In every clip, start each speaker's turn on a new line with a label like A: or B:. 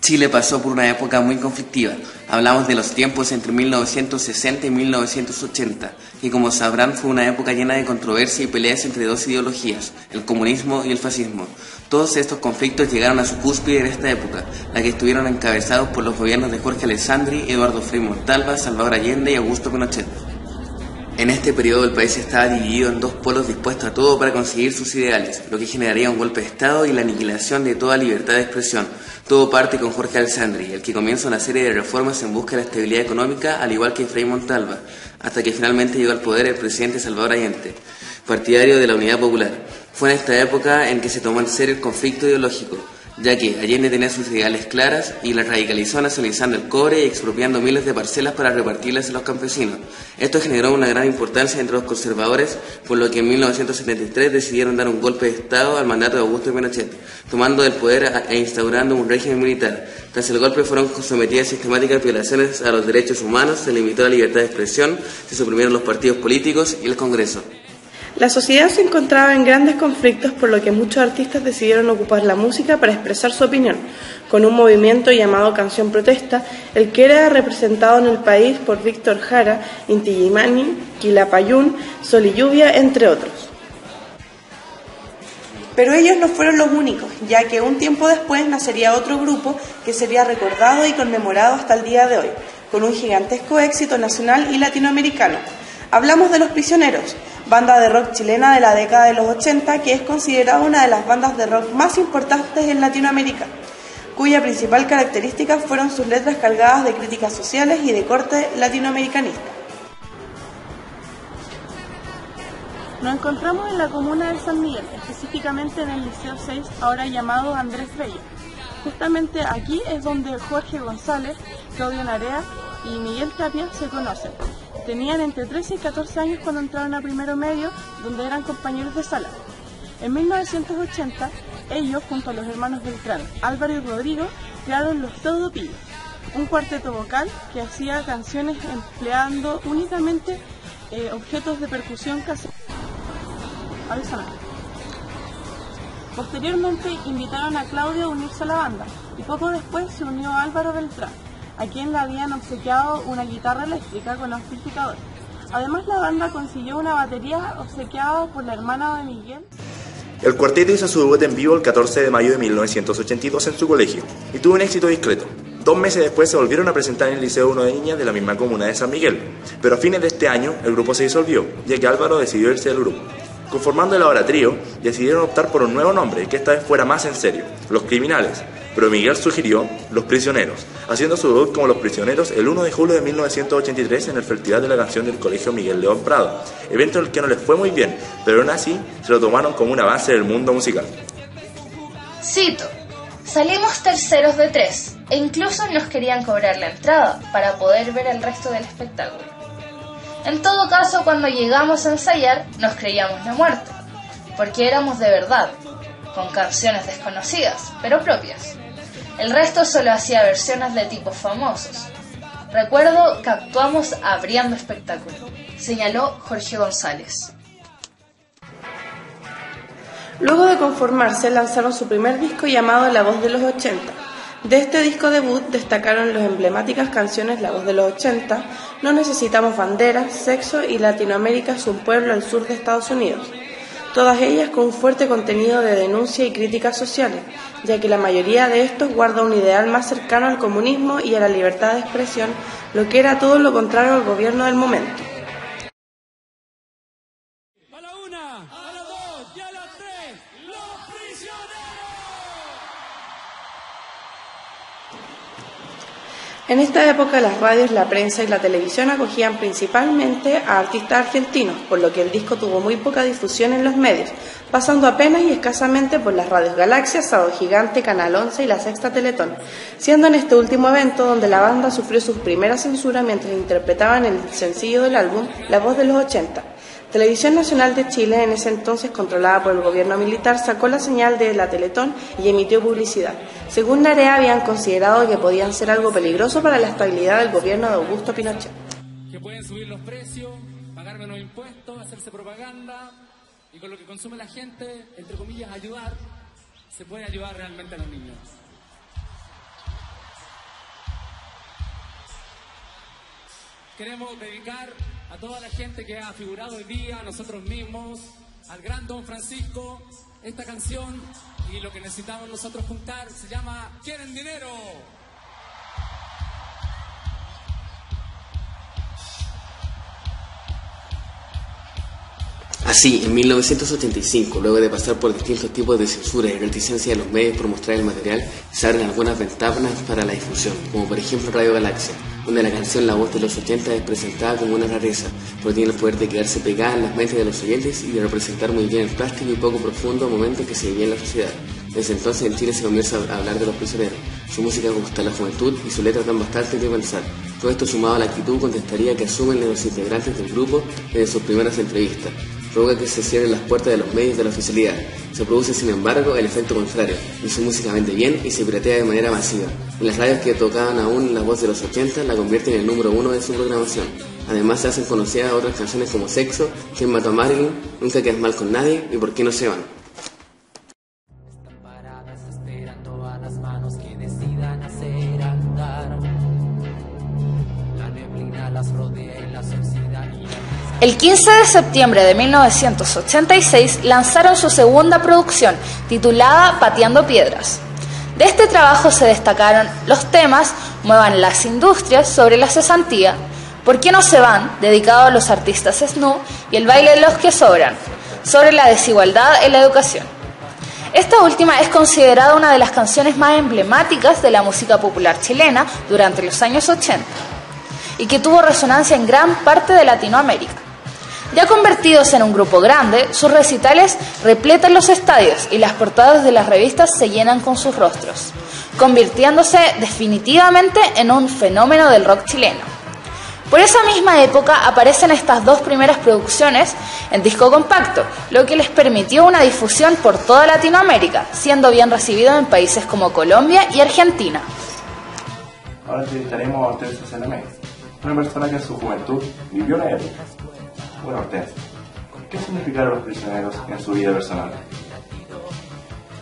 A: Chile pasó por una época muy conflictiva. Hablamos de los tiempos entre 1960 y 1980, que como sabrán fue una época llena de controversia y peleas entre dos ideologías, el comunismo y el fascismo. Todos estos conflictos llegaron a su cúspide en esta época, la que estuvieron encabezados por los gobiernos de Jorge Alessandri, Eduardo Frei Montalva, Salvador Allende y Augusto Pinochet. En este periodo el país estaba dividido en dos polos dispuestos a todo para conseguir sus ideales, lo que generaría un golpe de Estado y la aniquilación de toda libertad de expresión. Todo parte con Jorge Alessandri, el que comienza una serie de reformas en busca de la estabilidad económica, al igual que Frei Montalva, hasta que finalmente llegó al poder el presidente Salvador Allende, partidario de la Unidad Popular. Fue en esta época en que se tomó en serio el conflicto ideológico, ya que Allende tenía sus ideales claras y las radicalizó nacionalizando el cobre y expropiando miles de parcelas para repartirlas a los campesinos. Esto generó una gran importancia entre los conservadores, por lo que en 1973 decidieron dar un golpe de Estado al mandato de Augusto Pinochet, tomando el poder e instaurando un régimen militar. Tras el golpe fueron sometidas sistemáticas violaciones a los derechos humanos, se limitó la libertad de expresión, se suprimieron los partidos políticos y el Congreso.
B: La sociedad se encontraba en grandes conflictos, por lo que muchos artistas decidieron ocupar la música para expresar su opinión, con un movimiento llamado Canción Protesta, el que era representado en el país por Víctor Jara, Inti Illimani, Quilapayún, Sol y Lluvia, entre otros. Pero ellos no fueron los únicos, ya que un tiempo después nacería otro grupo que sería recordado y conmemorado hasta el día de hoy, con un gigantesco éxito nacional y latinoamericano. Hablamos de Los Prisioneros, banda de rock chilena de la década de los 80 que es considerada una de las bandas de rock más importantes en Latinoamérica, cuya principal característica fueron sus letras cargadas de críticas sociales y de corte latinoamericanista. Nos encontramos en la comuna de San Miguel, específicamente en el Liceo 6, ahora llamado Andrés Bello. Justamente aquí es donde Jorge González, Claudio Narea y Miguel Tapia se conocen. Tenían entre 13 y 14 años cuando entraron a primero medio, donde eran compañeros de sala. En 1980, ellos, junto a los hermanos Beltrán, Álvaro y Rodrigo, crearon Los Teodopillos, un cuarteto vocal que hacía canciones empleando únicamente objetos de percusión casera. Posteriormente invitaron a Claudio a unirse a la banda y poco después se unió Álvaro Beltrán, a quien le habían obsequiado una guitarra eléctrica con amplificador. Además, la banda consiguió una batería obsequiada por la hermana de Miguel.
C: El cuarteto hizo su debut en vivo el 14 de mayo de 1982 en su colegio y tuvo un éxito discreto. 2 meses después se volvieron a presentar en el Liceo 1 de Niñas de la misma comuna de San Miguel, pero a fines de este año el grupo se disolvió, ya que Álvaro decidió irse del grupo. Conformando el ahora trío, decidieron optar por un nuevo nombre que esta vez fuera más en serio, Los Criminales, pero Miguel sugirió Los Prisioneros, haciendo su debut como Los Prisioneros el 1 de julio de 1983 en el Festival de la Canción del Colegio Miguel León Prado, evento en el que no les fue muy bien, pero aún así se lo tomaron como un avance del mundo musical.
D: Cito: salimos terceros de 3 e incluso nos querían cobrar la entrada para poder ver el resto del espectáculo. En todo caso, cuando llegamos a ensayar, nos creíamos la muerte, porque éramos de verdad, con canciones desconocidas, pero propias. El resto solo hacía versiones de tipos famosos. Recuerdo que actuamos abriendo espectáculo, señaló Jorge González.
B: Luego de conformarse, lanzaron su primer disco llamado La Voz de los 80. De este disco debut destacaron las emblemáticas canciones La Voz de los 80, No necesitamos banderas, Sexo y Latinoamérica es un pueblo al sur de Estados Unidos. Todas ellas con un fuerte contenido de denuncia y críticas sociales, ya que la mayoría de estos guarda un ideal más cercano al comunismo y a la libertad de expresión, lo que era todo lo contrario al gobierno del momento.
E: A la 1, a la 2 y a la 3, ¡Los Prisioneros!
B: En esta época las radios, la prensa y la televisión acogían principalmente a artistas argentinos, por lo que el disco tuvo muy poca difusión en los medios, pasando apenas y escasamente por las radios Galaxia, Sábado Gigante, Canal 11 y La Sexta Teletón, siendo en este último evento donde la banda sufrió su primera censura mientras interpretaban el sencillo del álbum La Voz de los 80. Televisión Nacional de Chile, en ese entonces controlada por el gobierno militar, sacó la señal de la Teletón y emitió publicidad. Según Narea, habían considerado que podían ser algo peligroso para la estabilidad del gobierno de Augusto Pinochet.
E: Que pueden subir los precios, pagar menos impuestos, hacerse propaganda y con lo que consume la gente, entre comillas, ayudar, se puede ayudar realmente a los niños. queremos dedicar a toda la gente que ha figurado hoy día, a nosotros mismos, al gran Don Francisco, esta canción, y lo que necesitamos nosotros juntar se llama ¿Quieren dinero?
A: Así, en 1985, luego de pasar por distintos tipos de censura y reticencia de los medios por mostrar el material, se abren algunas ventanas para la difusión, como por ejemplo Radio Galaxia, donde la canción La Voz de los 80 es presentada como una rareza, porque tiene el poder de quedarse pegada en las mentes de los oyentes y de representar muy bien el plástico y poco profundo momento que se vivía en la sociedad. Desde entonces en Chile se comienza a hablar de los prisioneros. Su música gusta a la juventud y sus letras dan bastante que pensar. Todo esto sumado a la actitud contestaría que asumen los integrantes del grupo desde sus primeras entrevistas. Provoca que se cierren las puertas de los medios de la oficialidad. Se produce, sin embargo, el efecto contrario, y su música vende bien y se piratea de manera masiva. En las radios que tocaban aún La Voz de los 80, la convierten en el número 1 de su programación. Además, se hacen conocidas otras canciones como Sexo, ¿Quién mató a Marilyn?, Nunca quedas mal con nadie y ¿Por qué no se van?
F: Están paradas esperando a las manos que decidan hacer andar. La neblina las rodea y las oxida y
D: El 15 de septiembre de 1986 lanzaron su segunda producción, titulada Pateando Piedras. De este trabajo se destacaron los temas Muevan las industrias, sobre la cesantía, ¿Por qué no se van?, dedicado a los artistas SNU, y El baile de los que sobran, sobre la desigualdad en la educación. Esta última es considerada una de las canciones más emblemáticas de la música popular chilena durante los años 80 y que tuvo resonancia en gran parte de Latinoamérica. Ya convertidos en un grupo grande, sus recitales repletan los estadios y las portadas de las revistas se llenan con sus rostros, convirtiéndose definitivamente en un fenómeno del rock chileno. Por esa misma época aparecen estas dos primeras producciones en disco compacto, lo que les permitió una difusión por toda Latinoamérica, siendo bien recibido en países como Colombia y Argentina.
C: Ahora entrevistaremos a Hortensia Salamé, una persona que en su juventud vivió la época. Bueno, Hortensia, ¿qué significaron los prisioneros en su vida personal?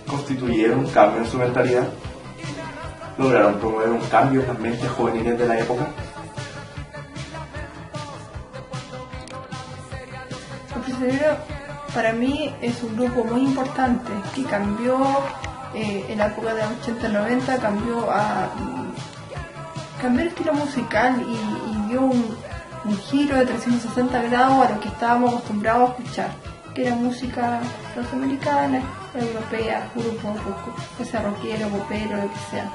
C: ¿Constituyeron un cambio en su mentalidad? ¿Lograron promover un cambio en las mentes juveniles de la época?
B: Los prisioneros para mí es un grupo muy importante que cambió en la época de los 80-90, cambió el estilo musical y dio un giro de 360 grados a lo que estábamos acostumbrados a escuchar, que era música norteamericana, europea, grupos, que sea rockero, popero, lo que sea.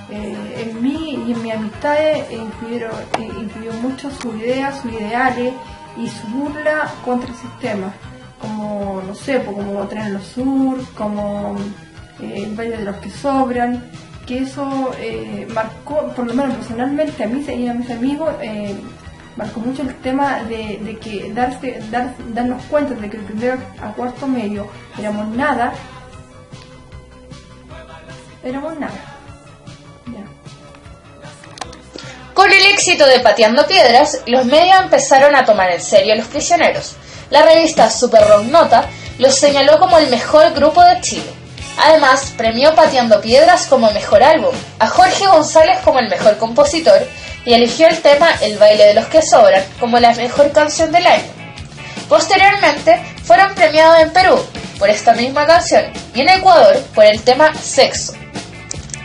B: En mí y en mis amistades influyó mucho sus ideas, sus ideales y su burla contra el sistema, como, no sé, como Tren en los Sur, como El baile de los que sobran, que eso marcó, por lo menos personalmente a mí y a mis amigos, marcó mucho el tema de que darnos cuenta de que el primero a cuarto medio éramos nada.
D: Con el éxito de Pateando Piedras, los medios empezaron a tomar en serio a los prisioneros. La revista Super Rock Nota los señaló como el mejor grupo de Chile. Además, premió Pateando Piedras como mejor álbum, a Jorge González como el mejor compositor y eligió el tema El baile de los que sobran como la mejor canción del año. Posteriormente, fueron premiados en Perú por esta misma canción y en Ecuador por el tema Sexo.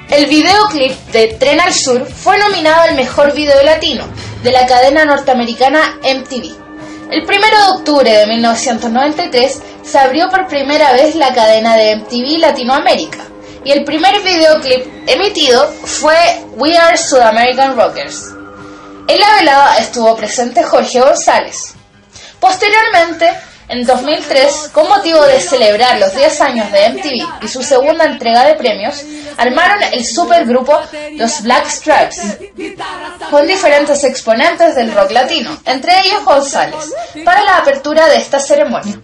D: El videoclip de Tren al Sur fue nominado al mejor video latino de la cadena norteamericana MTV. El 1 de octubre de 1993 se abrió por primera vez la cadena de MTV Latinoamérica y el primer videoclip emitido fue We Are South American Rockers. En la velada estuvo presente Jorge González. Posteriormente, en 2003, con motivo de celebrar los 10 años de MTV y su segunda entrega de premios, armaron el supergrupo Los Black Stripes, con diferentes exponentes del rock latino, entre ellos González, para la apertura de esta ceremonia.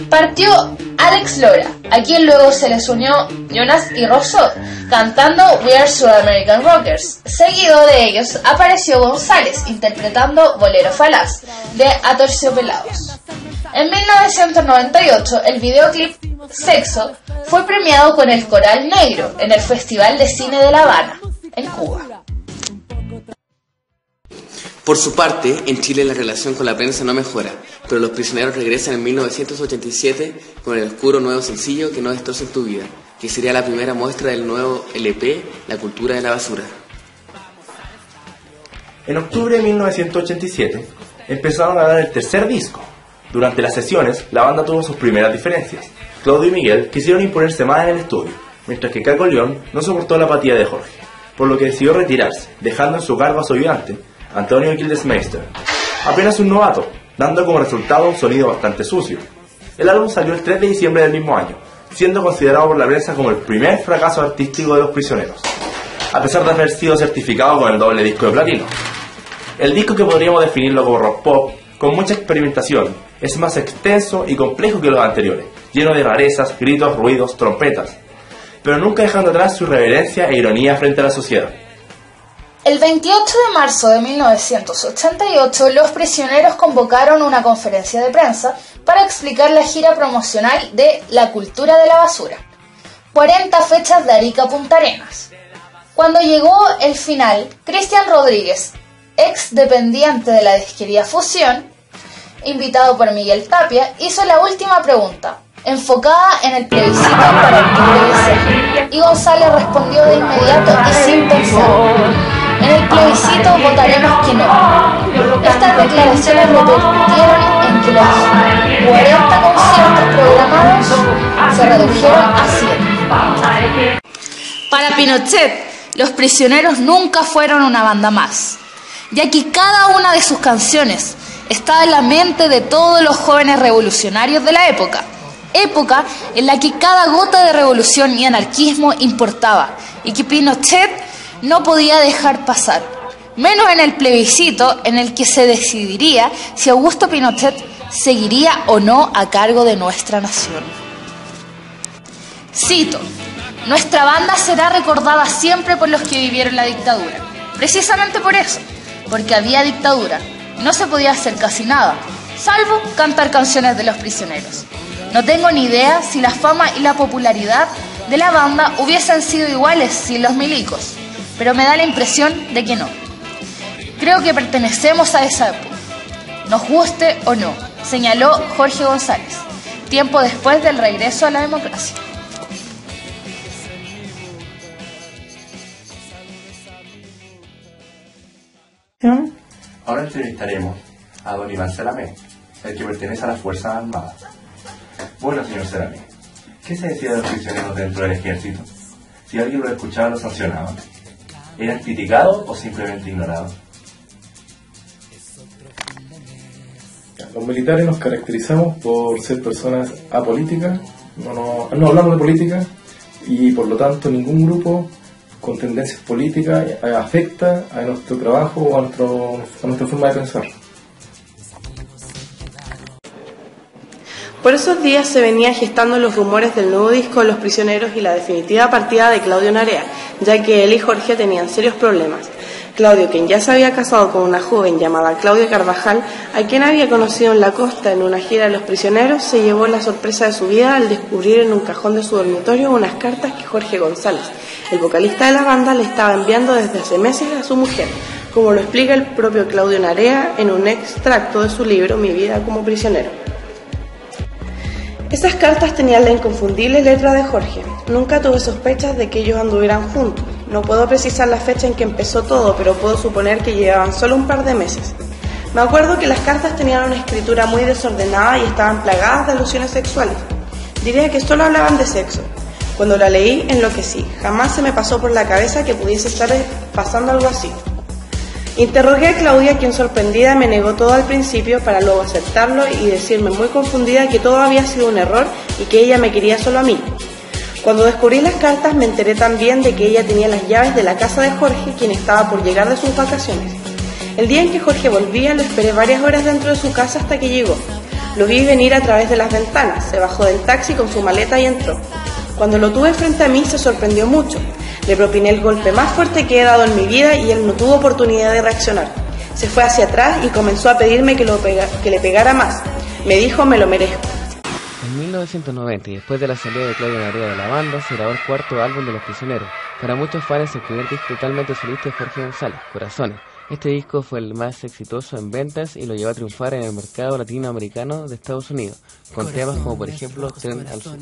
D: Partió Alex Lora, a quien luego se les unió Jonas y Rousseau, cantando We Are South American Rockers. Seguido de ellos apareció González, interpretando Bolero Falaz, de Aterciopelados. En 1998, el videoclip Sexo fue premiado con el Coral Negro en el Festival de Cine de La Habana, en Cuba.
A: Por su parte, en Chile la relación con la prensa no mejora, pero Los Prisioneros regresan en 1987 con el oscuro nuevo sencillo Que no destrocen tu vida, que sería la primera muestra del nuevo LP, La cultura de la basura.
C: En octubre de 1987 empezaron a dar el tercer disco. Durante las sesiones, la banda tuvo sus primeras diferencias. Claudio y Miguel quisieron imponerse más en el estudio, mientras que Caco León no soportó la apatía de Jorge, por lo que decidió retirarse, dejando en su cargo a su ayudante, Antonio Gildesmeister, apenas un novato, dando como resultado un sonido bastante sucio. El álbum salió el 3 de diciembre del mismo año, siendo considerado por la prensa como el primer fracaso artístico de Los Prisioneros, a pesar de haber sido certificado con el doble disco de platino. El disco, que podríamos definirlo como rock pop, con mucha experimentación, es más extenso y complejo que los anteriores, lleno de rarezas, gritos, ruidos, trompetas, pero nunca dejando atrás su irreverencia e ironía frente a la sociedad.
D: El 28 de marzo de 1988, Los Prisioneros convocaron una conferencia de prensa para explicar la gira promocional de La cultura de la basura. 40 fechas de Arica a Punta Arenas. Cuando llegó el final, Cristian Rodríguez, ex dependiente de la disquería Fusión, invitado por Miguel Tapia, hizo la última pregunta, enfocada en el plebiscito para octubre de ese, y González respondió de inmediato y sin pensar. En el plebiscito votaremos que no. Estas declaraciones repercutieron en que los 40 conciertos programados se redujeron a 100. Para Pinochet, Los Prisioneros nunca fueron una banda más, ya que cada una de sus canciones estaba en la mente de todos los jóvenes revolucionarios de la época en la que cada gota de revolución y anarquismo importaba y que Pinochet no podía dejar pasar, menos en el plebiscito en el que se decidiría si Augusto Pinochet seguiría o no a cargo de nuestra nación. Cito: nuestra banda será recordada siempre por los que vivieron la dictadura, precisamente por eso, porque había dictadura, no se podía hacer casi nada, salvo cantar canciones de Los Prisioneros. No tengo ni idea si la fama y la popularidad de la banda hubiesen sido iguales sin los milicos, pero me da la impresión de que no. Creo que pertenecemos a esa época, nos guste o no, señaló Jorge González, tiempo después del regreso a la democracia.
C: Ahora entrevistaremos a don Iván Salamé, el que pertenece a las Fuerzas Armadas. Bueno, señor Salamé, ¿qué se decía de los prisioneros dentro del ejército? Si alguien lo escuchaba, lo sancionaba. ¿Eran criticados o simplemente ignorados?
G: Los militares nos caracterizamos por ser personas apolíticas, no hablamos de política, y por lo tanto ningún grupo con tendencias políticas afecta a nuestro trabajo o a nuestra forma de pensar.
B: Por esos días se venían gestando los rumores del nuevo disco de Los Prisioneros y la definitiva partida de Claudio Narea, ya que él y Jorge tenían serios problemas. Claudio, quien ya se había casado con una joven llamada Claudia Carvajal, a quien había conocido en la costa en una gira de Los Prisioneros, se llevó la sorpresa de su vida al descubrir en un cajón de su dormitorio unas cartas que Jorge González, el vocalista de la banda, le estaba enviando desde hace meses a su mujer, como lo explica el propio Claudio Narea en un extracto de su libro Mi vida como prisionero. Esas cartas tenían la inconfundible letra de Jorge. Nunca tuve sospechas de que ellos anduvieran juntos. No puedo precisar la fecha en que empezó todo, pero puedo suponer que llevaban solo un par de meses. Me acuerdo que las cartas tenían una escritura muy desordenada y estaban plagadas de alusiones sexuales. Diría que solo hablaban de sexo. Cuando la leí, enloquecí. Jamás se me pasó por la cabeza que pudiese estar pasando algo así. Interrogué a Claudia, quien sorprendida me negó todo al principio para luego aceptarlo y decirme muy confundida que todo había sido un error y que ella me quería solo a mí. Cuando descubrí las cartas me enteré también de que ella tenía las llaves de la casa de Jorge, quien estaba por llegar de sus vacaciones. El día en que Jorge volvía lo esperé varias horas dentro de su casa hasta que llegó. Lo vi venir a través de las ventanas, se bajó del taxi con su maleta y entró. Cuando lo tuve frente a mí se sorprendió mucho. Le propiné el golpe más fuerte que he dado en mi vida y él no tuvo oportunidad de reaccionar. Se fue hacia atrás y comenzó a pedirme que le pegara más. Me dijo, me lo merezco.
A: En 1990, y después de la salida de Claudio Narea de la banda, se grabó el cuarto álbum de Los Prisioneros. Para muchos fans, el primer disco totalmente solista de Jorge González, Corazones, Este disco fue el más exitoso en ventas y lo llevó a triunfar en el mercado latinoamericano de Estados Unidos, con temas como por ejemplo Tren al Sur.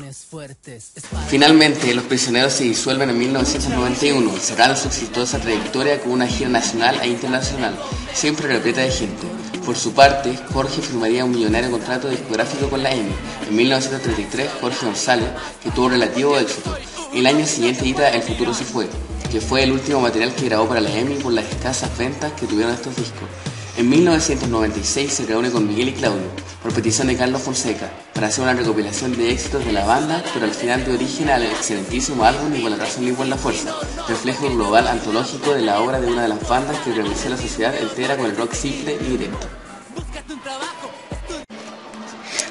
A: Finalmente, Los Prisioneros se disuelven en 1991, cerrando su exitosa trayectoria con una gira nacional e internacional, siempre repleta de gente. Por su parte, Jorge firmaría un millonario contrato discográfico con la EMI. En 1933, Jorge González, que tuvo relativo éxito. El año siguiente edita El futuro se fue, que fue el último material que grabó para la EMI por las escasas ventas que tuvieron estos discos. En 1996 se reúne con Miguel y Claudio, por petición de Carlos Fonseca, para hacer una recopilación de éxitos de la banda, pero al final dio origen al excelentísimo álbum Ni por la razón ni por la fuerza, reflejo global antológico de la obra de una de las bandas que revolucionó la sociedad entera con el rock simple y directo.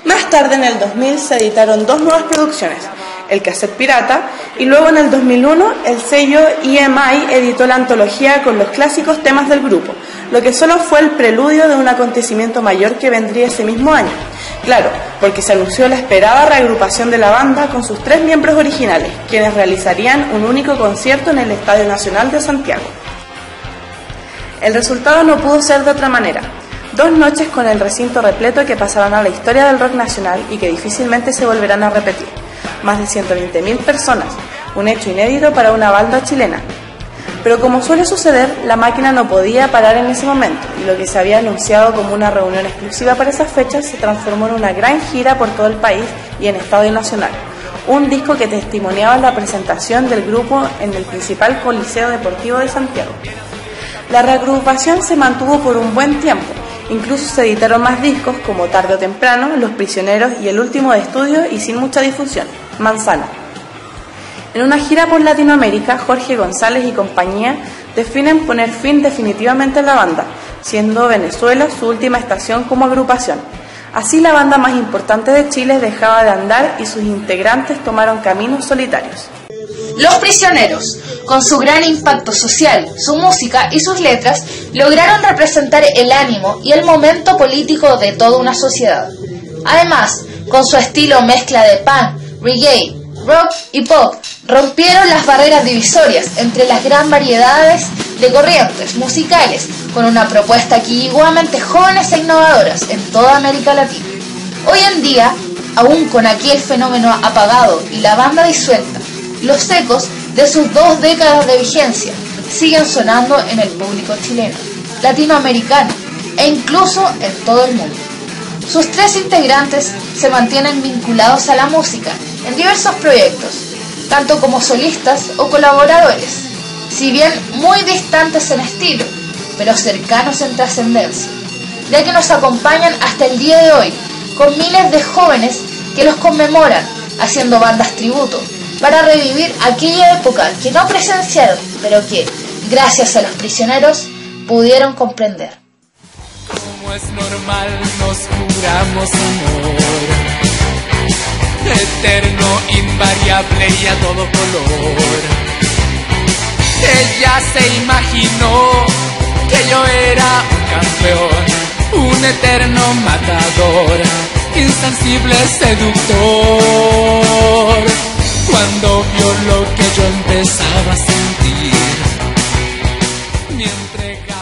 B: Más tarde, en el 2000, se editaron dos nuevas producciones, El cassette pirata, y luego en el 2001 el sello EMI editó la antología con los clásicos temas del grupo, lo que solo fue el preludio de un acontecimiento mayor que vendría ese mismo año. Claro, porque se anunció la esperada reagrupación de la banda con sus 3 miembros originales, quienes realizarían un único concierto en el Estadio Nacional de Santiago. El resultado no pudo ser de otra manera. 2 noches con el recinto repleto que pasarán a la historia del rock nacional y que difícilmente se volverán a repetir. Más de 120.000 personas, un hecho inédito para una banda chilena. Pero como suele suceder, la máquina no podía parar en ese momento, y lo que se había anunciado como una reunión exclusiva para esas fechas se transformó en una gran gira por todo el país y en Estadio Nacional. Un disco que testimoniaba la presentación del grupo en el principal coliseo deportivo de Santiago. La reagrupación se mantuvo por un buen tiempo. Incluso se editaron más discos como Tarde o Temprano, Los Prisioneros y el último de estudio y sin mucha difusión, Manzana. En una gira por Latinoamérica, Jorge González y compañía definen poner fin definitivamente a la banda, siendo Venezuela su última estación como agrupación. Así la banda más importante de Chile dejaba de andar y sus integrantes tomaron caminos solitarios.
D: Los Prisioneros, con su gran impacto social, su música y sus letras, lograron representar el ánimo y el momento político de toda una sociedad. Además, con su estilo mezcla de punk, reggae, rock y pop, rompieron las barreras divisorias entre las gran variedades de corrientes musicales, con una propuesta que llegó a mentes jóvenes e innovadoras en toda América Latina. Hoy en día, aún con aquel fenómeno apagado y la banda disuelta, los ecos de sus 2 décadas de vigencia siguen sonando en el público chileno, latinoamericano e incluso en todo el mundo. Sus 3 integrantes se mantienen vinculados a la música en diversos proyectos, tanto como solistas o colaboradores, si bien muy distantes en estilo, pero cercanos en trascendencia, ya que nos acompañan hasta el día de hoy, con miles de jóvenes que los conmemoran, haciendo bandas tributo, para revivir aquella época que no presenciaron, pero que, gracias a Los Prisioneros, pudieron comprender.
F: Como es normal, nos juramos amor, eterno, invariable y a todo color. Ella se imaginó que yo era un campeón, un eterno matador, insensible seductor. Cuando vio lo que yo empezaba a sentir, mi entrega